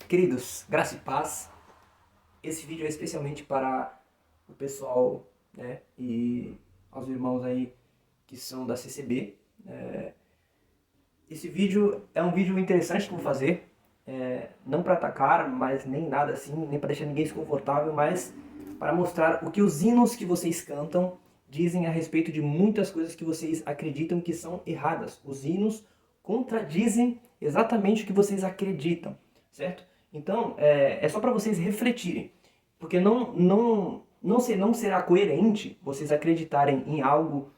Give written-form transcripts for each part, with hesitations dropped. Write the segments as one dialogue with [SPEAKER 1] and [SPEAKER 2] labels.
[SPEAKER 1] Queridos, graça e paz. Esse vídeo é especialmente para o pessoal, né, e aos irmãos aí que são da CCB. Esse vídeo é um vídeo interessante que eu vou fazer, não para atacar, mas nem nada assim, nem para deixar ninguém desconfortável, mas para mostrar o que os hinos que vocês cantam dizem a respeito de muitas coisas que vocês acreditam que são erradas. Os hinos contradizem exatamente o que vocês acreditam, certo? Então, é só para vocês refletirem, porque não será coerente vocês acreditarem em algo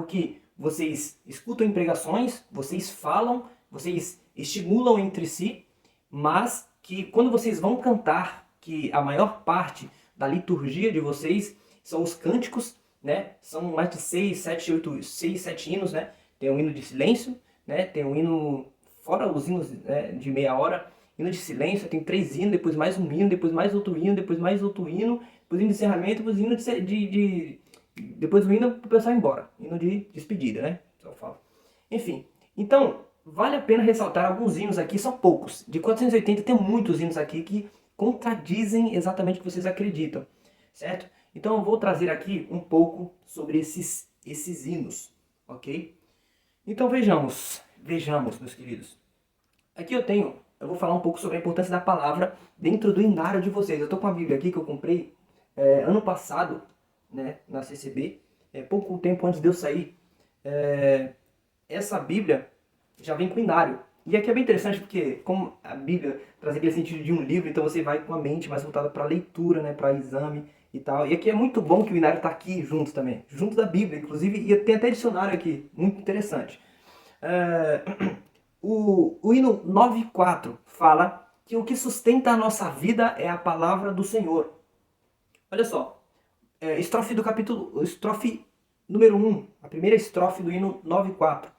[SPEAKER 1] que vocês escutam em pregações, vocês falam, vocês estimulam entre si, mas que quando vocês vão cantar, que a maior parte da liturgia de vocês são os cânticos, né? São mais de 6, 7 hinos, né? Tem um hino de silêncio, né? Tem um hino, fora os hinos, né, de meia hora, hino de silêncio, tem 3 hinos, depois mais um hino, depois mais outro hino, depois mais outro hino, depois hino de encerramento, depois hino depois o hino pro pessoal ir embora. Hino de despedida, né? Só falo. Enfim, então, vale a pena ressaltar alguns hinos aqui, são poucos. De 480 tem muitos hinos aqui que contradizem exatamente o que vocês acreditam, certo? Então eu vou trazer aqui um pouco sobre esses hinos, ok? Então vejamos, meus queridos. Aqui eu vou falar um pouco sobre a importância da palavra dentro do inário de vocês. Eu tô com a Bíblia aqui que eu comprei ano passado, né, na CCB, pouco tempo antes de eu sair. Essa Bíblia já vem com inário. E aqui é bem interessante porque, como a Bíblia traz aquele sentido de um livro, então você vai com a mente mais voltada para a leitura, né, para exame e tal. E aqui é muito bom que o inário está aqui junto também, junto da Bíblia, inclusive, e tem até dicionário aqui, muito interessante. O hino 9.4 fala que o que sustenta a nossa vida é a palavra do Senhor. Olha só, estrofe número 1, a primeira estrofe do hino 9.4.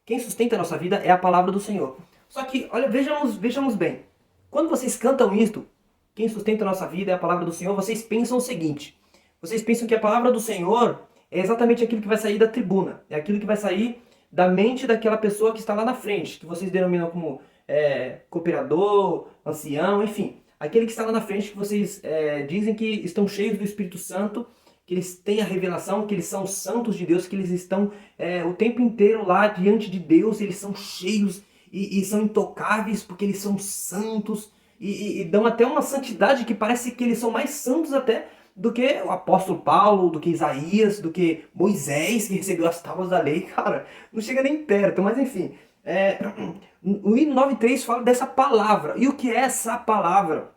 [SPEAKER 1] Quem sustenta a nossa vida é a palavra do Senhor. Só que, olha, vejamos bem. Quando vocês cantam isto, quem sustenta a nossa vida é a palavra do Senhor, vocês pensam o seguinte. Vocês pensam que a palavra do Senhor é exatamente aquilo que vai sair da tribuna. É aquilo que vai sair da mente daquela pessoa que está lá na frente, que vocês denominam como cooperador, ancião, enfim. Aquele que está lá na frente, que vocês dizem que estão cheios do Espírito Santo, que eles têm a revelação, que eles são santos de Deus, que eles estão o tempo inteiro lá diante de Deus, eles são cheios e são intocáveis porque eles são santos e dão até uma santidade que parece que eles são mais santos até do que o apóstolo Paulo, do que Isaías, do que Moisés, que recebeu as tábuas da lei. Cara, não chega nem perto, mas enfim. O hino 9.3 fala dessa palavra. E o que é essa palavra?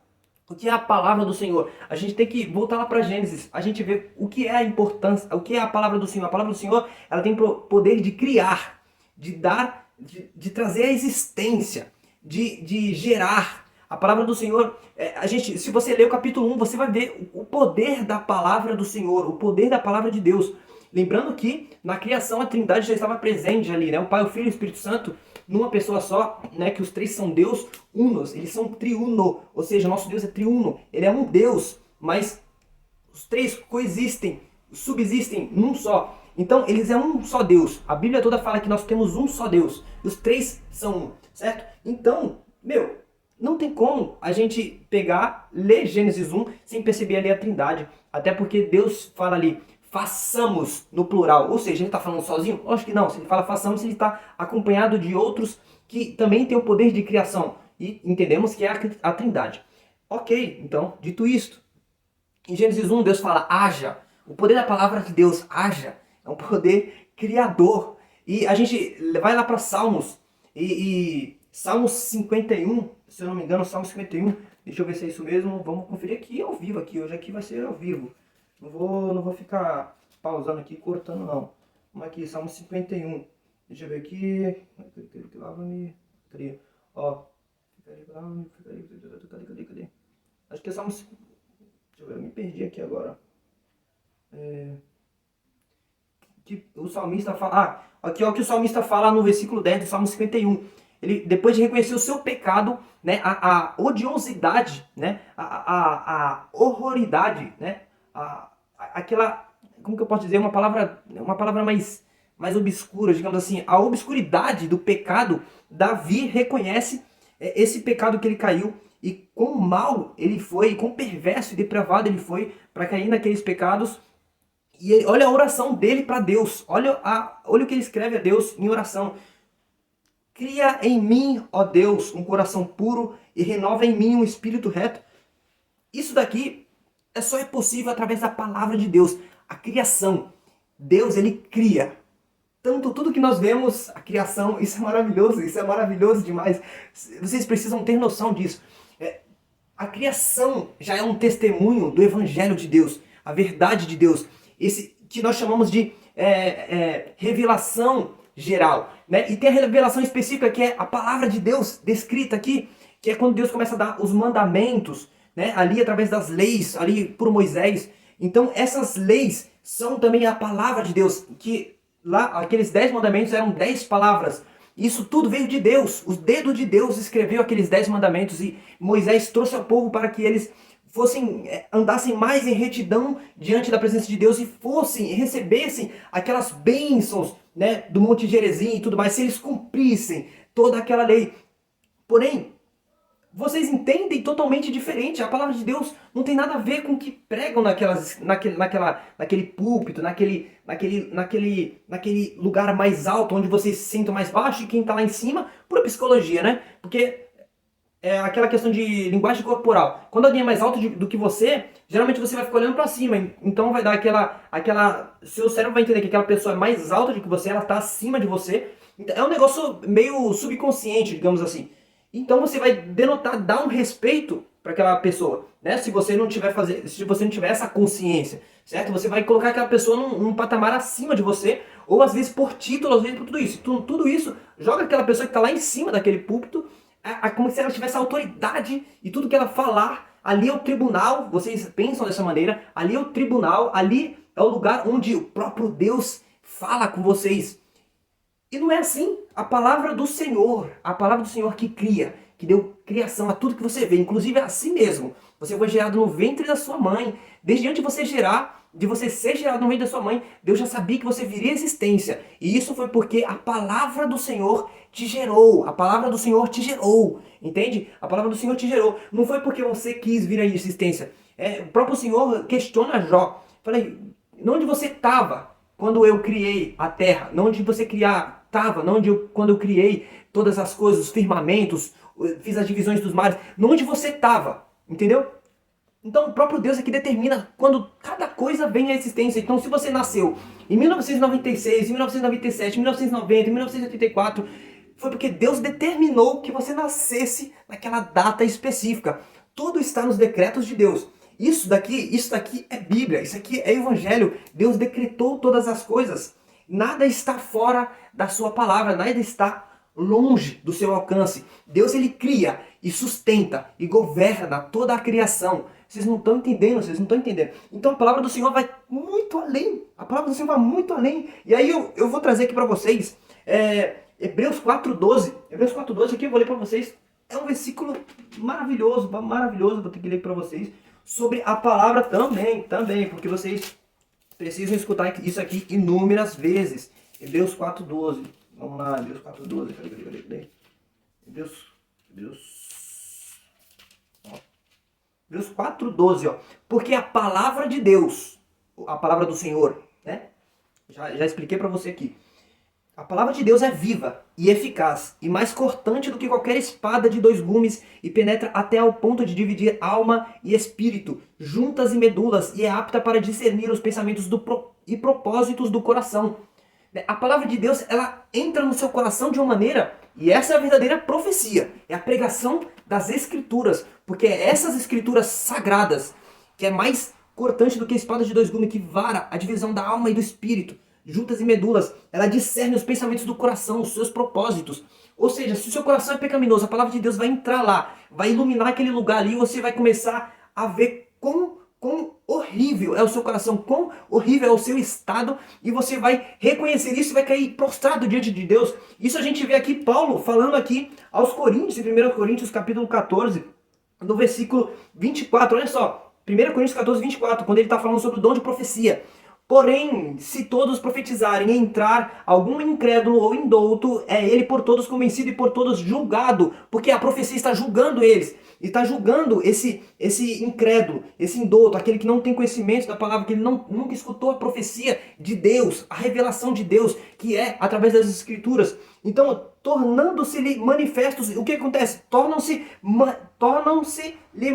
[SPEAKER 1] O que é a palavra do Senhor? A gente tem que voltar lá para Gênesis. A gente vê o que é a importância, o que é a palavra do Senhor. A palavra do Senhor, ela tem o poder de criar, de dar, de trazer a existência, de gerar. A palavra do Senhor, se você ler o capítulo 1, você vai ver o poder da palavra do Senhor, o poder da palavra de Deus. Lembrando que na criação a Trindade já estava presente ali, né? O Pai, o Filho e o Espírito Santo, numa pessoa só, né? Que os três são Deus unos, eles são triuno, ou seja, nosso Deus é triuno, ele é um Deus, mas os três coexistem, subsistem num só. Então eles é um só Deus. A Bíblia toda fala que nós temos um só Deus, os três são um, certo? Então, não tem como a gente pegar, ler Gênesis 1 sem perceber ali a Trindade, até porque Deus fala ali, façamos no plural, ou seja, ele está falando sozinho? Acho que não, se ele fala façamos, ele está acompanhado de outros que também têm o poder de criação, e entendemos que é a Trindade. Ok, então, dito isto, em Gênesis 1 Deus fala haja, o poder da palavra de Deus, haja, é um poder criador, e a gente vai lá para Salmos, e Salmos 51, se eu não me engano, Salmos 51, deixa eu ver se é isso mesmo, vamos conferir aqui ao vivo, hoje aqui vai ser ao vivo. Não vou ficar pausando aqui, cortando não. Vamos aqui, Salmo 51. Deixa eu ver aqui. Cadê? Ó. Cadê? Acho que é Salmo... Deixa eu ver, eu me perdi aqui agora. Que o salmista fala... aqui ó, o que o salmista fala no versículo 10 do Salmo 51. Ele, depois de reconhecer o seu pecado, né, a odiosidade, né, a horroridade, né, aquela, como que eu posso dizer, uma palavra mais obscura, digamos assim, a obscuridade do pecado, Davi reconhece esse pecado que ele caiu e quão mal ele foi, quão perverso e depravado ele foi para cair naqueles pecados. E olha a oração dele para Deus, olha o que ele escreve a Deus em oração. Cria em mim, ó Deus, um coração puro e renova em mim um espírito reto. Isso daqui só é possível através da palavra de Deus, a criação. Deus, ele cria. Tanto tudo que nós vemos, a criação, isso é maravilhoso demais. Vocês precisam ter noção disso. A criação já é um testemunho do Evangelho de Deus, a verdade de Deus. Esse que nós chamamos de revelação geral, né? E tem a revelação específica que é a palavra de Deus descrita aqui, que é quando Deus começa a dar os mandamentos, né? Ali através das leis, ali por Moisés. Então essas leis são também a palavra de Deus, que lá aqueles 10 mandamentos eram 10 palavras. Isso tudo veio de Deus. O dedo de Deus escreveu aqueles 10 mandamentos e Moisés trouxe ao povo para que eles andassem mais em retidão diante da presença de Deus e recebessem aquelas bênçãos, né, do Monte Gerizim e tudo mais, se eles cumprissem toda aquela lei. Porém, vocês entendem totalmente diferente. A palavra de Deus não tem nada a ver com o que pregam naquele púlpito, naquele lugar mais alto, onde vocês se sentam mais baixo e quem está lá em cima, pura psicologia, né? Porque é aquela questão de linguagem corporal. Quando alguém é mais alto do que você, geralmente você vai ficar olhando para cima. Então vai dar seu cérebro vai entender que aquela pessoa é mais alta do que você, ela está acima de você. Então, é um negócio meio subconsciente, digamos assim. Então você vai dar um respeito para aquela pessoa, né? Se você não tiver essa consciência, certo? Você vai colocar aquela pessoa num patamar acima de você, ou às vezes por título, às vezes por tudo isso. Tudo isso joga aquela pessoa que está lá em cima daquele púlpito, como se ela tivesse autoridade e tudo que ela falar, ali é o tribunal. Vocês pensam dessa maneira? Ali é o tribunal, ali é o lugar onde o próprio Deus fala com vocês. E não é assim. A palavra do Senhor que cria, que deu criação a tudo que você vê, inclusive a si mesmo. Você foi gerado no ventre da sua mãe. Desde antes de você ser gerado no ventre da sua mãe, Deus já sabia que você viria à existência. E isso foi porque a palavra do Senhor te gerou. A palavra do Senhor te gerou. Entende? A palavra do Senhor te gerou. Não foi porque você quis vir à existência. O próprio Senhor questiona Jó. Falei, onde você estava quando eu criei a terra? Onde você estava? Quando eu criei todas as coisas, os firmamentos, fiz as divisões dos mares. Onde você estava? Entendeu? Então o próprio Deus é que determina quando cada coisa vem à existência. Então se você nasceu em 1996, em 1997, em 1990, em 1984, foi porque Deus determinou que você nascesse naquela data específica. Tudo está nos decretos de Deus. Isso daqui é Bíblia, isso aqui é Evangelho. Deus decretou todas as coisas. Nada está fora da sua palavra, nada está longe do seu alcance. Deus, ele cria e sustenta e governa toda a criação. Vocês não estão entendendo, Então a palavra do Senhor vai muito além. A palavra do Senhor vai muito além. E aí eu vou trazer aqui para vocês Hebreus 4:12. Hebreus 4:12 aqui eu vou ler para vocês. É um versículo maravilhoso, vou ter que ler para vocês. Sobre a palavra também, porque vocês precisam escutar isso aqui inúmeras vezes. Hebreus 4:12. Vamos lá, Hebreus 4:12. Cadê? Hebreus 4:12, ó. Porque a palavra de Deus, a palavra do Senhor, né? Já expliquei para você aqui. A palavra de Deus é viva e eficaz, e mais cortante do que qualquer espada de 2 gumes, e penetra até ao ponto de dividir alma e espírito, juntas e medulas, e é apta para discernir os pensamentos e propósitos do coração. A palavra de Deus, ela entra no seu coração de uma maneira, e essa é a verdadeira profecia, é a pregação das Escrituras, porque é essas Escrituras sagradas, que é mais cortante do que a espada de 2 gumes, que vara a divisão da alma e do espírito, juntas e medulas, ela discerne os pensamentos do coração, os seus propósitos. Ou seja, se o seu coração é pecaminoso, a palavra de Deus vai entrar lá, vai iluminar aquele lugar ali, e você vai começar a ver quão horrível é o seu coração, quão horrível é o seu estado, e você vai reconhecer isso e vai cair prostrado diante de Deus. Isso a gente vê aqui Paulo falando aqui aos Coríntios, em 1 Coríntios capítulo 14, no versículo 24, olha só, 1 Coríntios 14, 24, quando ele está falando sobre o dom de profecia. Porém, se todos profetizarem e entrar algum incrédulo ou indouto, é ele por todos convencido e por todos julgado, porque a profecia está julgando eles, e está julgando esse incrédulo, esse indouto, aquele que não tem conhecimento da palavra, que ele nunca escutou a profecia de Deus, a revelação de Deus, que é através das Escrituras. Então, tornando-se-lhe manifestos, o que acontece? Tornam-se-lhe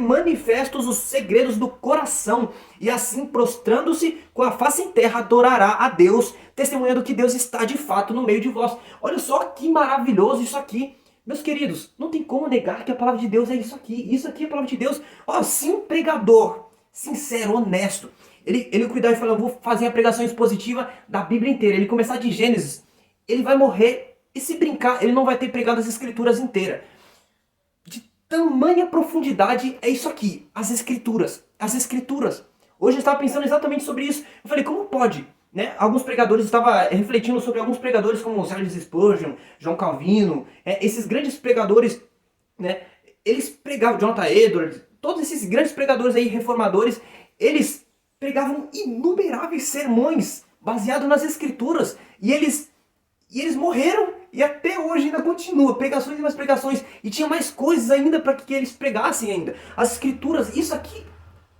[SPEAKER 1] manifestos os segredos do coração, e assim, prostrando-se com a face em terra, adorará a Deus, testemunhando que Deus está de fato no meio de vós. Olha só que maravilhoso isso aqui. Meus queridos, não tem como negar que a palavra de Deus é isso aqui. Isso aqui é a palavra de Deus. Ó, se um pregador sincero, honesto, ele cuidar e falar, eu vou fazer a pregação expositiva da Bíblia inteira, ele começar de Gênesis, ele vai morrer. E se brincar, ele não vai ter pregado as Escrituras inteiras. De tamanha profundidade é isso aqui, as Escrituras. As Escrituras. Hoje eu estava pensando exatamente sobre isso. Eu falei, como pode? Né? Alguns pregadores, estava refletindo sobre alguns pregadores como Charles Spurgeon, João Calvino, esses grandes pregadores, né? Eles pregavam, Jonathan Edwards, todos esses grandes pregadores aí, reformadores, eles pregavam inumeráveis sermões baseados nas Escrituras. E eles morreram e até hoje ainda continua, pregações e mais pregações. E tinha mais coisas ainda para que eles pregassem ainda. As Escrituras, isso aqui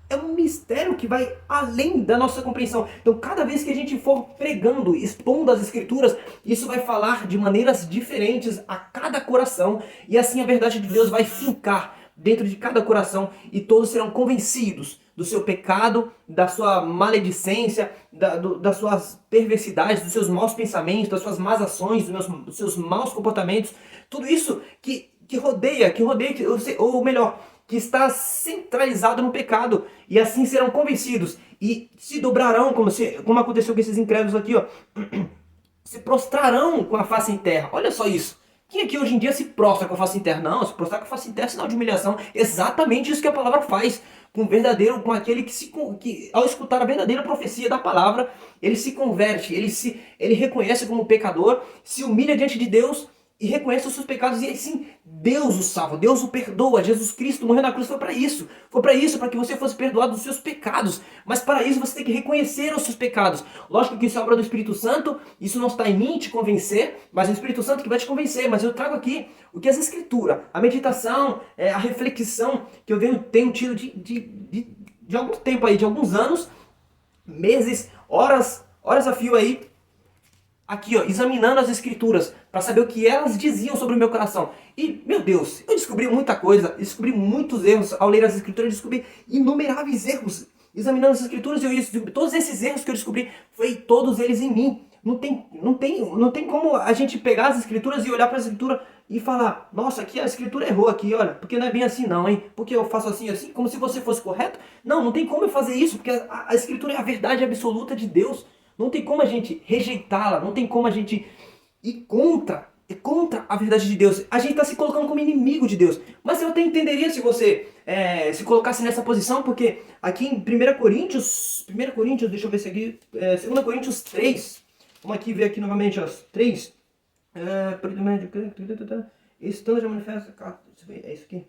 [SPEAKER 1] é um mistério que vai além da nossa compreensão. Então, cada vez que a gente for pregando, expondo as Escrituras, isso vai falar de maneiras diferentes a cada coração. E assim a verdade de Deus vai fincar dentro de cada coração e todos serão convencidos do seu pecado, da sua maledicência, das suas perversidades, dos seus maus pensamentos, das suas más ações, dos seus maus comportamentos. Tudo isso que rodeia, ou melhor, que está centralizado no pecado. E assim serão convencidos e se dobrarão, como aconteceu com esses incrédulos aqui, ó, se prostrarão com a face em terra. Olha só isso. Quem aqui hoje em dia se prostra com a face em terra? Não, se prostrar com a face em terra é sinal de humilhação. Exatamente isso que a palavra faz com aquele que ao escutar a verdadeira profecia da palavra, ele se converte, ele reconhece como pecador, se humilha diante de Deus e reconhece os seus pecados, e assim Deus o salva, Deus o perdoa. Jesus Cristo morreu na cruz, foi para isso, para que você fosse perdoado dos seus pecados. Mas para isso você tem que reconhecer os seus pecados. Lógico que isso é obra do Espírito Santo, isso não está em mim te convencer, mas é o Espírito Santo que vai te convencer. Mas eu trago aqui o que as Escrituras, a meditação, a reflexão que eu tenho tido de algum tempo aí, de alguns anos, meses, horas a fio aí, aqui, ó, examinando as Escrituras para saber o que elas diziam sobre o meu coração. E, meu Deus, eu descobri muita coisa, descobri muitos erros ao ler as Escrituras, eu descobri inumeráveis erros. Examinando as Escrituras, todos esses erros que eu descobri, foi todos eles em mim. Não tem como a gente pegar as Escrituras e olhar para a Escritura e falar, nossa, aqui a Escritura errou aqui, olha, porque não é bem assim não, hein? Porque eu faço assim, como se você fosse correto. Não tem como eu fazer isso, porque a Escritura é a verdade absoluta de Deus. Não tem como a gente rejeitá-la, não tem como a gente ir contra a verdade de Deus. A gente está se colocando como inimigo de Deus. Mas eu até entenderia se você se colocasse nessa posição, porque aqui em 1 Coríntios, deixa eu ver se aqui, 2 Coríntios 3, vamos aqui ver aqui novamente, ó, 3, estando já manifesta, é isso aqui,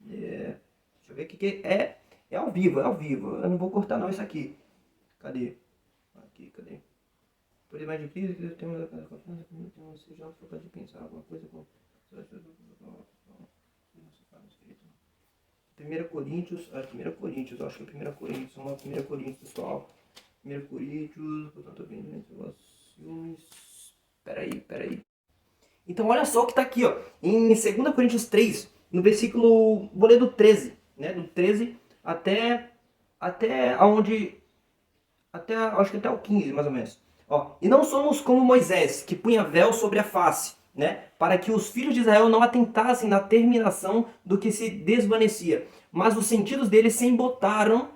[SPEAKER 1] deixa eu ver aqui, que é ao vivo, eu não vou cortar não isso aqui, cadê? Cadê? Por demais de crise, que temos a confiança que não seja capaz de pensar alguma coisa com 1 Coríntios, acho que é 1 Coríntios, vamos lá, 1 Coríntios, pessoal. 1 Coríntios, portanto, peraí. Então, olha só o que está aqui, ó, em 2 Coríntios 3, no versículo, vou ler do 13, né, do 13 até aonde... acho que até o 15, mais ou menos. Ó, e não somos como Moisés, que punha véu sobre a face, né, para que os filhos de Israel não atentassem na terminação do que se desvanecia. Mas os sentidos deles se embotaram,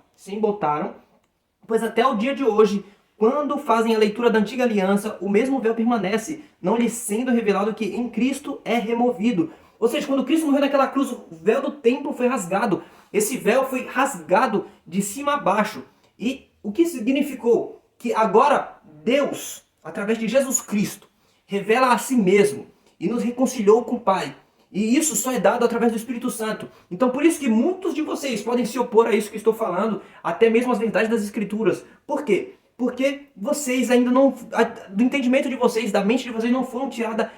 [SPEAKER 1] pois até o dia de hoje, quando fazem a leitura da antiga aliança, o mesmo véu permanece, não lhes sendo revelado que em Cristo é removido. Ou seja, quando Cristo morreu naquela cruz, o véu do templo foi rasgado. Esse véu foi rasgado de cima a baixo. E o que significou? Que agora Deus, através de Jesus Cristo, revela a si mesmo e nos reconciliou com o Pai. E isso só é dado através do Espírito Santo. Então por isso que muitos de vocês podem se opor a isso que estou falando, até mesmo as verdades das Escrituras. Por quê? Porque vocês ainda não, do entendimento de vocês, da mente de vocês, não foram tirada,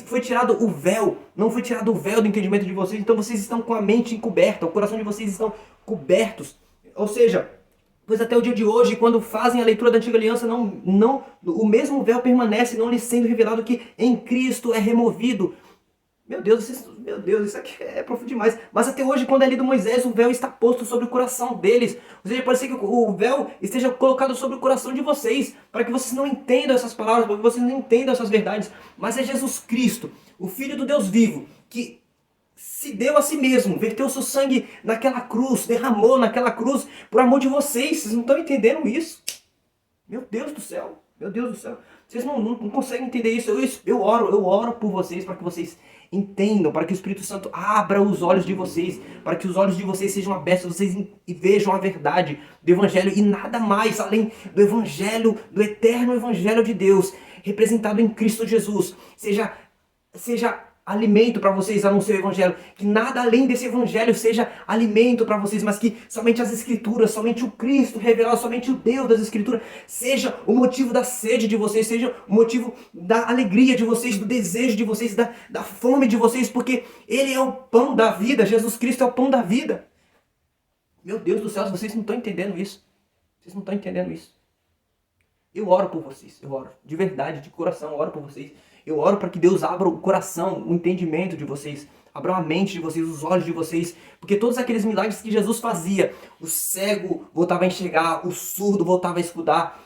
[SPEAKER 1] foi tirado o véu, não foi tirado o véu do entendimento de vocês, então vocês estão com a mente encoberta, o coração de vocês estão cobertos. Ou seja, pois até o dia de hoje, quando fazem a leitura da Antiga Aliança, o mesmo véu permanece, não lhes sendo revelado que em Cristo é removido. Meu Deus, isso aqui é profundo demais. Mas até hoje, quando é lido Moisés, o véu está posto sobre o coração deles. Ou seja, pode ser que o véu esteja colocado sobre o coração de vocês, para que vocês não entendam essas palavras, para que vocês não entendam essas verdades. Mas é Jesus Cristo, o Filho do Deus vivo, que se deu a si mesmo, verteu o seu sangue naquela cruz, derramou naquela cruz por amor de vocês. Vocês não estão entendendo isso? Meu Deus do céu, meu Deus do céu. Vocês não conseguem entender isso. Eu oro por vocês, para que vocês entendam, para que o Espírito Santo abra os olhos de vocês, para que os olhos de vocês sejam abertos, vocês e vejam a verdade do Evangelho e nada mais além do Evangelho, do eterno Evangelho de Deus, representado em Cristo Jesus. Seja alimento para vocês, a não ser o Evangelho. Que nada além desse Evangelho seja alimento para vocês, mas que somente as Escrituras, somente o Cristo revelado, somente o Deus das Escrituras seja o motivo da sede de vocês, seja o motivo da alegria de vocês, do desejo de vocês, da fome de vocês, porque Ele é o pão da vida. Jesus Cristo é o pão da vida. Meu Deus do céu, vocês não estão entendendo isso. Vocês não estão entendendo isso. Eu oro por vocês, eu oro de verdade, de coração, eu oro por vocês. Eu oro para que Deus abra o coração, o entendimento de vocês, abra a mente de vocês, os olhos de vocês, porque todos aqueles milagres que Jesus fazia, o cego voltava a enxergar, o surdo voltava a escutar,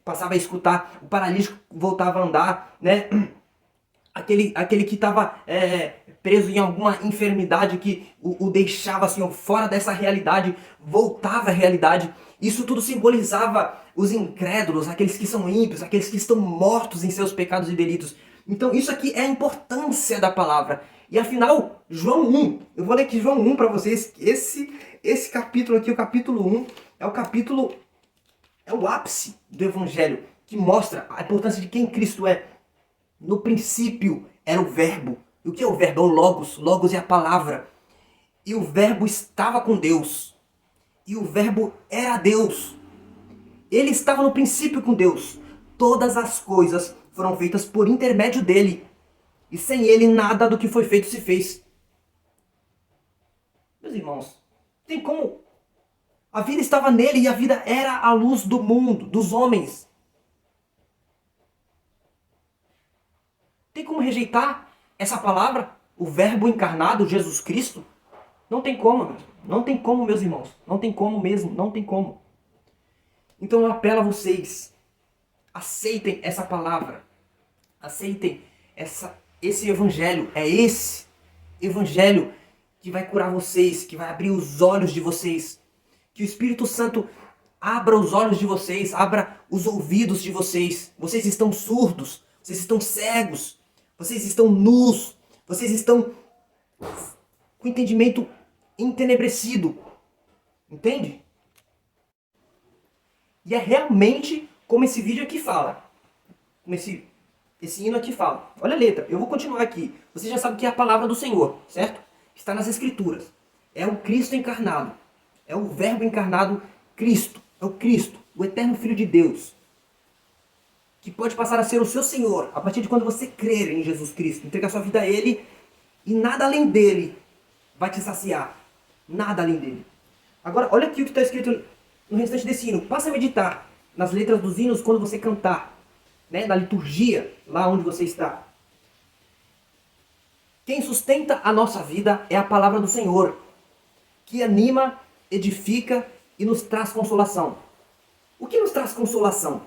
[SPEAKER 1] passava a escutar, o paralítico voltava a andar, né? Aquele que estava preso em alguma enfermidade que o deixava assim, fora dessa realidade, voltava à realidade. Isso tudo simbolizava os incrédulos, aqueles que são ímpios, aqueles que estão mortos em seus pecados e delitos. Então isso aqui é a importância da palavra. E afinal, João 1, eu vou ler aqui João 1 para vocês. Esse capítulo aqui, o capítulo 1, é o ápice do Evangelho, que mostra a importância de quem Cristo é. No princípio era o verbo. E o que é o verbo? É o logos. Logos é a palavra. E o verbo estava com Deus. E o verbo era Deus. Ele estava no princípio com Deus. Todas as coisas foram feitas por intermédio dele. E sem ele nada do que foi feito se fez. Meus irmãos, tem como... A vida estava nele e a vida era a luz do mundo, dos homens. Tem como rejeitar essa palavra? O verbo encarnado, Jesus Cristo? Não tem como, não tem como, meus irmãos. Não tem como mesmo, não tem como. Então eu apelo a vocês. Aceitem essa palavra. Aceitem esse evangelho. É esse evangelho que vai curar vocês, que vai abrir os olhos de vocês. Que o Espírito Santo abra os olhos de vocês, abra os ouvidos de vocês. Vocês estão surdos, vocês estão cegos. Vocês estão nus, vocês estão com entendimento entenebrecido. Entende? E é realmente como esse vídeo aqui fala. Como esse hino aqui fala. Olha a letra, eu vou continuar aqui. Você já sabe que é a palavra do Senhor, certo? Está nas Escrituras. É o Cristo encarnado. É o Verbo encarnado Cristo. É o Cristo, o eterno Filho de Deus, que pode passar a ser o seu Senhor, a partir de quando você crer em Jesus Cristo, entregar sua vida a Ele, e nada além dele vai te saciar. Nada além dele. Agora, olha aqui o que está escrito no restante desse hino. Passa a meditar nas letras dos hinos quando você cantar, né? Na liturgia, lá onde você está. Quem sustenta a nossa vida é a palavra do Senhor, que anima, edifica e nos traz consolação. O que nos traz consolação?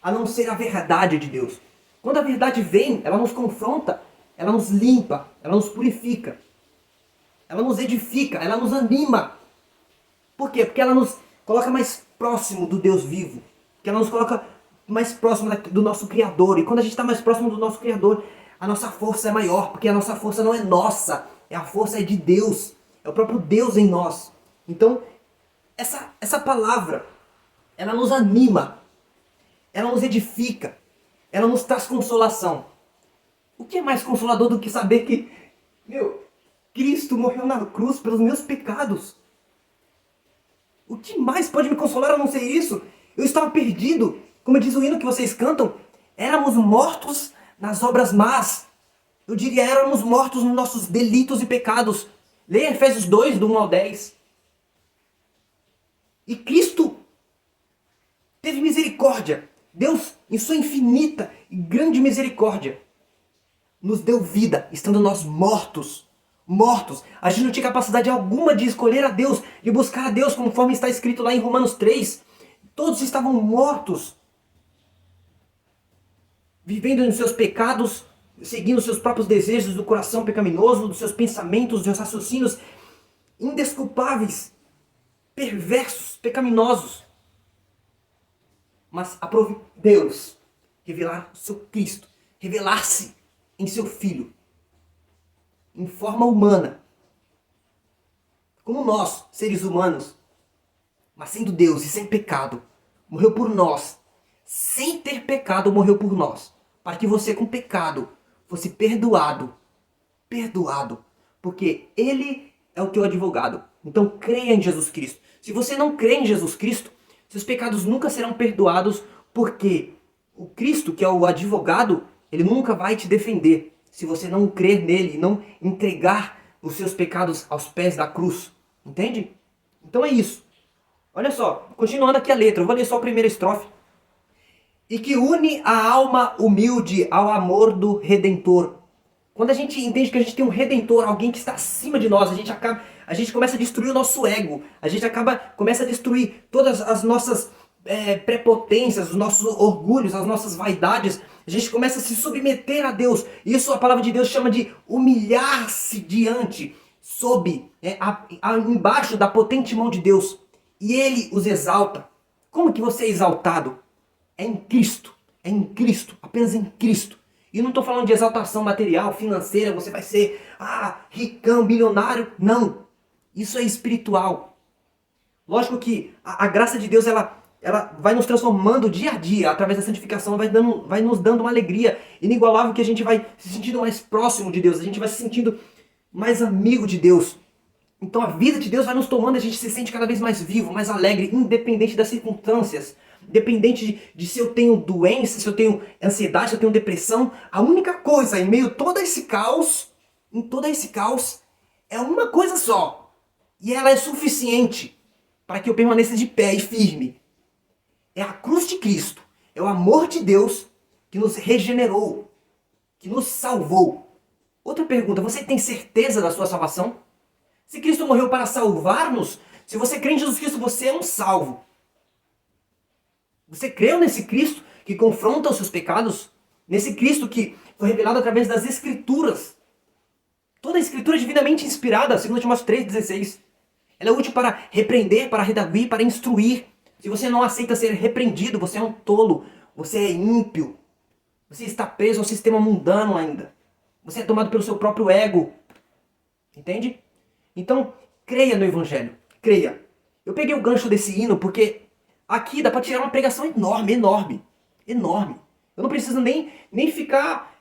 [SPEAKER 1] A não ser a verdade de Deus. Quando a verdade vem, ela nos confronta, ela nos limpa, ela nos purifica, ela nos edifica, ela nos anima. Por quê? Porque ela nos coloca mais próximo do Deus vivo, que ela nos coloca mais próximo do nosso Criador. E quando a gente está mais próximo do nosso Criador, a nossa força é maior, porque a nossa força não é nossa, a força é de Deus, é o próprio Deus em nós. Então, essa palavra, ela nos anima, ela nos edifica, ela nos traz consolação. O que é mais consolador do que saber que, Cristo morreu na cruz pelos meus pecados? O que mais pode me consolar a não ser isso? Eu estava perdido. Como diz o hino que vocês cantam, éramos mortos nas obras más. Eu diria, éramos mortos nos nossos delitos e pecados. Leia Efésios 2, do 1 ao 10. E Cristo teve misericórdia. Deus, em sua infinita e grande misericórdia, nos deu vida, estando nós mortos. Mortos. A gente não tinha capacidade alguma de escolher a Deus, de buscar a Deus, conforme está escrito lá em Romanos 3. Todos estavam mortos, vivendo nos seus pecados, seguindo os seus próprios desejos do coração pecaminoso, dos seus pensamentos, dos seus raciocínios indesculpáveis, perversos, pecaminosos. Mas aprove Deus revelar o seu Cristo, revelar-se em seu Filho, em forma humana, como nós, seres humanos, mas sendo Deus e sem pecado, morreu por nós. Sem ter pecado, morreu por nós, para que você com pecado fosse perdoado. Perdoado. Porque Ele é o teu advogado. Então creia em Jesus Cristo. Se você não crê em Jesus Cristo, seus pecados nunca serão perdoados, porque o Cristo, que é o advogado, Ele nunca vai te defender. Se você não crer nele, não entregar os seus pecados aos pés da cruz. Entende? Então é isso. Olha só, continuando aqui a letra, eu vou ler só a primeira estrofe. E que une a alma humilde ao amor do Redentor. Quando a gente entende que a gente tem um Redentor, alguém que está acima de nós, a gente começa a destruir o nosso ego, a gente começa a destruir todas as nossas prepotências, os nossos orgulhos, as nossas vaidades, a gente começa a se submeter a Deus. Isso a palavra de Deus chama de humilhar-se diante, embaixo da potente mão de Deus. E Ele os exalta. Como que você é exaltado? É em Cristo, apenas em Cristo. E não estou falando de exaltação material, financeira, você vai ser ricão, milionário. Não, isso é espiritual. Lógico que a graça de Deus ela vai nos transformando dia a dia, através da santificação, vai nos dando uma alegria inigualável, que a gente vai se sentindo mais próximo de Deus, a gente vai se sentindo mais amigo de Deus. Então a vida de Deus vai nos tomando, a gente se sente cada vez mais vivo, mais alegre, independente das circunstâncias. Independente de se eu tenho doença, se eu tenho ansiedade, se eu tenho depressão. A única coisa em meio a todo esse caos, é uma coisa só. E ela é suficiente para que eu permaneça de pé e firme. É a cruz de Cristo. É o amor de Deus que nos regenerou, que nos salvou. Outra pergunta, você tem certeza da sua salvação? Se Cristo morreu para salvar-nos, se você crê em Jesus Cristo, você é um salvo. Você creu nesse Cristo que confronta os seus pecados? Nesse Cristo que foi revelado através das Escrituras? Toda a Escritura é divinamente inspirada, segundo Timóteo 3,16. Ela é útil para repreender, para redarguir, para instruir. Se você não aceita ser repreendido, você é um tolo, você é ímpio. Você está preso ao sistema mundano ainda. Você é tomado pelo seu próprio ego. Entende? Então, creia no Evangelho. Creia. Eu peguei o gancho desse hino porque aqui dá para tirar uma pregação enorme. Eu não preciso nem ficar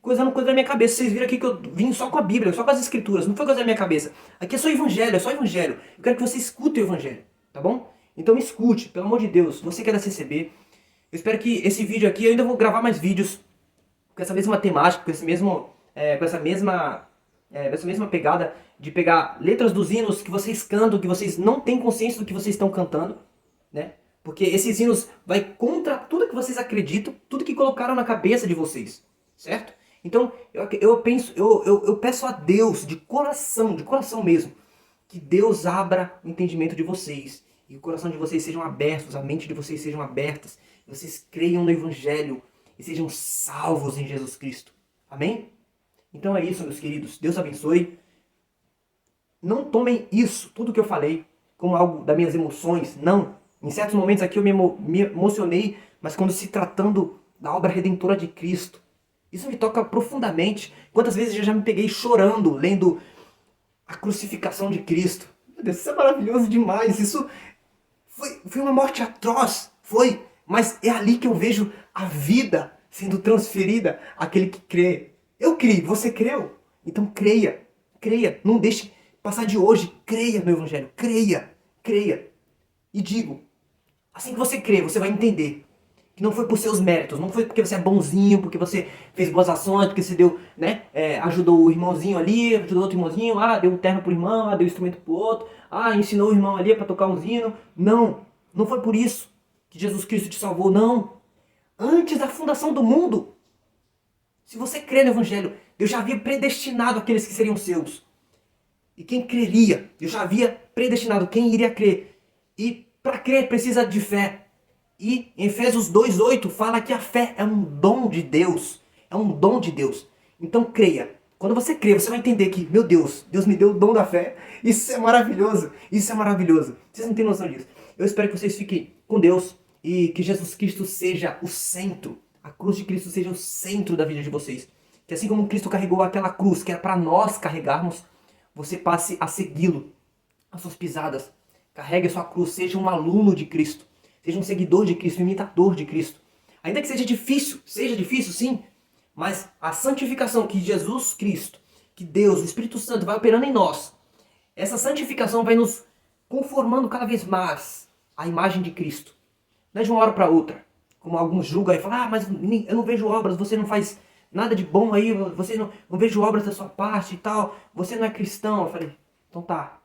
[SPEAKER 1] coisando coisa na minha cabeça. Vocês viram aqui que eu vim só com a Bíblia, só com as Escrituras. Não foi coisa na minha cabeça. Aqui é só Evangelho, Eu quero que você escute o Evangelho, tá bom? Então escute, pelo amor de Deus. Você quer da CCB. Eu espero que esse vídeo aqui, eu ainda vou gravar mais vídeos com essa mesma temática, com essa mesma pegada de pegar letras dos hinos que vocês cantam, que vocês não têm consciência do que vocês estão cantando, né? Porque esses hinos vai contra tudo que vocês acreditam, tudo que colocaram na cabeça de vocês, certo? Então eu peço a Deus de coração mesmo, que Deus abra o entendimento de vocês e o coração de vocês sejam abertos, a mente de vocês sejam abertas, vocês creiam no Evangelho e sejam salvos em Jesus Cristo. Amém? Então é isso, meus queridos. Deus abençoe. Não tomem isso, tudo que eu falei, como algo das minhas emoções. Não. Em certos momentos aqui eu me emocionei, mas quando se tratando da obra redentora de Cristo, isso me toca profundamente. Quantas vezes eu já me peguei chorando, lendo a crucificação de Cristo. Meu Deus, isso é maravilhoso demais. Isso foi uma morte atroz. Foi. Mas é ali que eu vejo a vida sendo transferida àquele que crê. Eu criei, você creu? Então creia. Não deixe passar de hoje. Creia no Evangelho. Creia. E digo, Assim que você crer, você vai entender que não foi por seus méritos, não foi porque você é bonzinho, porque você fez boas ações, porque você deu, né, ajudou o irmãozinho ali, ajudou outro irmãozinho, deu um terno pro irmão, deu um instrumento pro outro, ensinou o irmão ali para tocar um hino. Não, não foi por isso que Jesus Cristo te salvou, não. Antes da fundação do mundo, se você crê no Evangelho, Deus já havia predestinado aqueles que seriam seus. E quem creria, Deus já havia predestinado quem iria crer. E para crer precisa de fé. E em Efésios 2:8 fala que a fé é um dom de Deus. É um dom de Deus. Então creia. Quando você crê, você vai entender que, meu Deus, Deus me deu o dom da fé. Isso é maravilhoso. Isso é maravilhoso. Vocês não têm noção disso. Eu espero que vocês fiquem com Deus e que Jesus Cristo seja o centro. A cruz de Cristo seja o centro da vida de vocês. Que assim como Cristo carregou aquela cruz que era para nós carregarmos, você passe a segui-lo, as suas pisadas. Carregue a sua cruz, seja um aluno de Cristo. Seja um seguidor de Cristo, um imitador de Cristo. Ainda que seja difícil sim, mas a santificação que Jesus Cristo, que Deus, o Espírito Santo vai operando em nós, essa santificação vai nos conformando cada vez mais à imagem de Cristo. Não é de uma hora para outra, como alguns julgam e falam, mas eu não vejo obras, você não faz nada de bom aí, você não vejo obras da sua parte e tal, você não é cristão. Eu falei, então tá.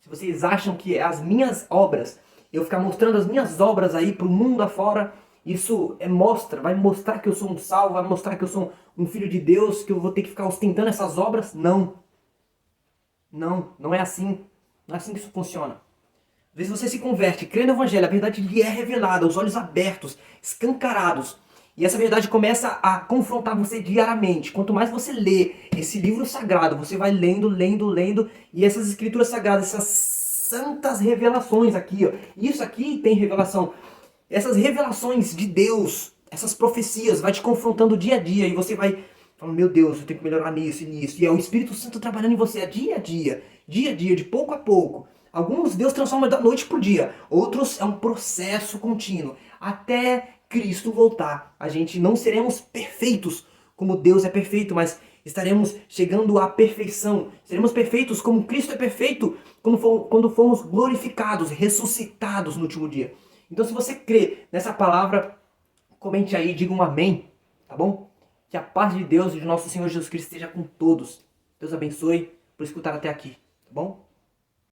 [SPEAKER 1] Se vocês acham que as minhas obras, eu ficar mostrando as minhas obras aí pro mundo afora, isso vai mostrar que eu sou um salvo, vai mostrar que eu sou um filho de Deus, que eu vou ter que ficar ostentando essas obras? Não. Não é assim. Não é assim que isso funciona. Às vezes você se converte, crê no Evangelho, a verdade lhe é revelada, os olhos abertos, escancarados. E essa verdade começa a confrontar você diariamente. Quanto mais você lê esse livro sagrado, você vai lendo, e essas escrituras sagradas, essas santas revelações aqui, ó. Isso aqui tem revelação. Essas revelações de Deus, essas profecias, vai te confrontando dia a dia, e você vai falando, meu Deus, eu tenho que melhorar nisso e nisso. E é o Espírito Santo trabalhando em você dia a dia, de pouco a pouco. Alguns Deus transforma da noite pro dia, outros é um processo contínuo, até Cristo voltar. A gente não seremos perfeitos como Deus é perfeito, mas estaremos chegando à perfeição. Seremos perfeitos como Cristo é perfeito quando formos glorificados, ressuscitados no último dia. Então se você crê nessa palavra, comente aí, diga um amém, tá bom? Que a paz de Deus e de nosso Senhor Jesus Cristo esteja com todos. Deus abençoe por escutar até aqui, tá bom?